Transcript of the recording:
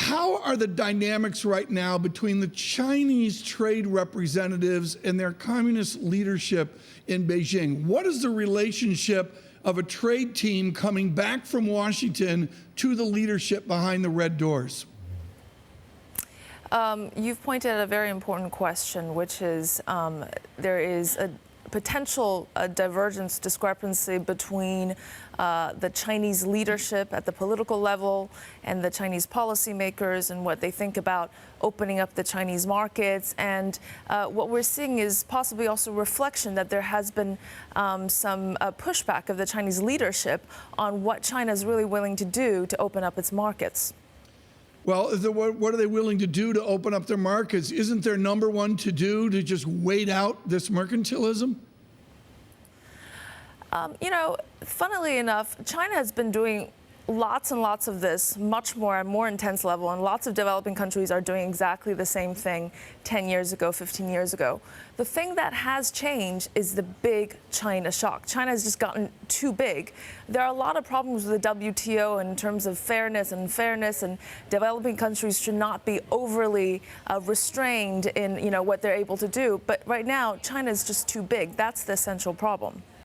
How are the dynamics right now between the Chinese trade representatives and their communist leadership in Beijing? What is the relationship of a trade team coming back from Washington to the leadership behind the red doors? You've pointed out a very important question, which is there is a potential divergence, discrepancy between the Chinese leadership at the political level and the Chinese policymakers and what they think about opening up the Chinese markets. And what we're seeing is possibly also reflection that there has been some pushback of the Chinese leadership on what China is really willing to do to open up its markets. Well, what are they willing to do to open up their markets? Isn't their number one to do to just wait out this mercantilism? You know, funnily enough, China has been doing lots and lots of this, much more at more intense level, and lots of developing countries are doing exactly the same thing 10 years ago, 15 years ago. The thing that has changed is the big China shock. China has just gotten too big. There are a lot of problems with the WTO in terms of fairness, and developing countries should not be overly restrained in what they're able to do. But right now, China is just too big. That's the essential problem.